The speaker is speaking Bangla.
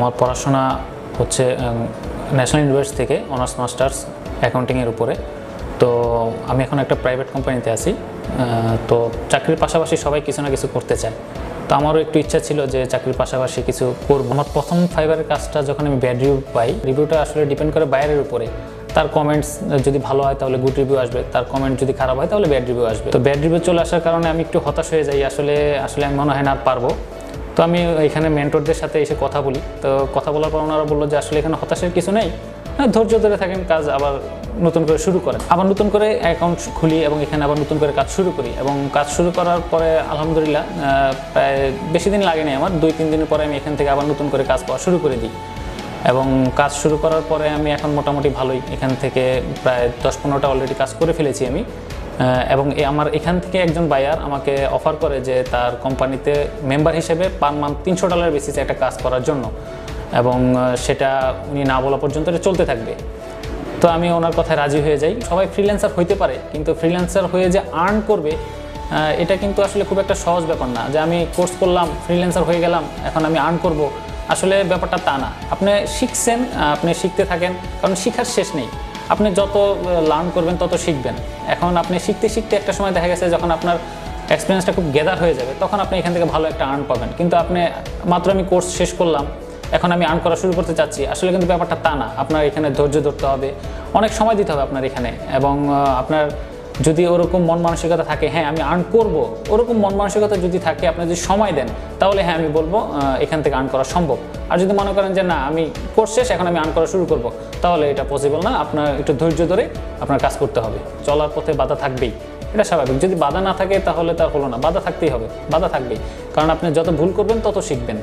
আমার পড়াশোনা হচ্ছে ন্যাশনাল ইউনিভার্সিটি থেকে অনার্স মাস্টার্স অ্যাকাউন্টিংয়ের উপরে। তো আমি এখন একটা প্রাইভেট কোম্পানিতে আছি। তো চাকরির পাশাপাশি সবাই কিছু না কিছু করতে চায়। তো আমারও একটু ইচ্ছা ছিল যে চাকরির পাশাপাশি কিছু করব। আমার প্রথম ফাইবারের কাজটা যখন আমি ব্যাড রিভিউ পাই, রিভিউটা আসলে ডিপেন্ড করে বাইরের উপরে। তার কমেন্টস যদি ভালো হয় তাহলে গুড রিভিউ আসবে, তার কমেন্ট যদি খারাপ হয় তাহলে ব্যাড রিভিউ আসবে। তো ব্যাড রিভিউ চলে আসার কারণে আমি একটু হতাশ হয়ে যাই। আসলে আমি মনে হয় না আর পারবো। তো আমি এখানে মেন্টরদের সাথে এসে কথা বলি। তো কথা বলার পর ওনারা বললো যে আসলে এখানে হতাশের কিছু নেই, ধৈর্য ধরে থাকেন, কাজ আবার নতুন করে শুরু করেন। আবার নতুন করে অ্যাকাউন্ট খুলি এবং এখানে আবার নতুন করে কাজ শুরু করি। এবং কাজ শুরু করার পরে আলহামদুলিল্লাহ প্রায় বেশি দিন লাগেনি আমার, 2-3 দিনের পরে আমি এখান থেকে আবার নতুন করে কাজ পাওয়া শুরু করে দিই। এবং কাজ শুরু করার পরে আমি এখন মোটামুটি ভালোই, এখান থেকে প্রায় 10-15টা অলরেডি কাজ করে ফেলেছি আমি। এবং আমার এখান থেকে একজন বায়ার আমাকে অফার করে যে তার কোম্পানিতে মেম্বার হিসেবে পার মান্থ $300 বেসিসে একটা কাজ করার জন্য, এবং সেটা উনি না বলা পর্যন্ত এটা চলতে থাকবে। তো আমি ওনার কথায় রাজি হয়ে যাই। সবাই ফ্রিল্যান্সার হইতে পারে, কিন্তু ফ্রিল্যান্সার হয়ে যে আর্ন করবে এটা কিন্তু আসলে খুব একটা সহজ ব্যাপার না যে আমি কোর্স করলাম, ফ্রিল্যান্সার হয়ে গেলাম, এখন আমি আর্ন করব। আসলে ব্যাপারটা তা না। আপনি শিখছেন, আপনি শিখতে থাকেন, কারণ শিখার শেষ নেই। আপনি যত লার্ন করবেন তত শিখবেন। এখন আপনি শিখতে শিখতে একটা সময় দেখা গেছে যখন আপনার এক্সপিরিয়েন্সটা খুব গেদার হয়ে যাবে, তখন আপনি এখান থেকে ভালো একটা আর্ন পাবেন। কিন্তু আপনি মাত্র আমি কোর্স শেষ করলাম, এখন আমি আর্ন করা শুরু করতে চাচ্ছি, আসলে কিন্তু ব্যাপারটা তা না। আপনার এখানে ধৈর্য ধরতে হবে, অনেক সময় দিতে হবে আপনার এখানে। এবং আপনার যদি ওরকম মন মানসিকতা থাকে, হ্যাঁ আমি আর্ন করব, ওরকম মন মানসিকতা যদি থাকে, আপনি যদি সময় দেন, তাহলে হ্যাঁ আমি বলবো এখান থেকে আর্ন করা সম্ভব। আর যদি মনে করেন যে না আমি কোর্স শেষ, এখন আমি আর্ন করা শুরু করব, তাহলে এটা পসিবল না। আপনার একটু ধৈর্য ধরে আপনার কাজ করতে হবে। চলার পথে বাধা থাকবেই, এটা স্বাভাবিক। যদি বাধা না থাকে তাহলে তা হলো না, বাধা থাকতেই হবে, বাধা থাকবেই। কারণ আপনি যত ভুল করবেন তত শিখবেন।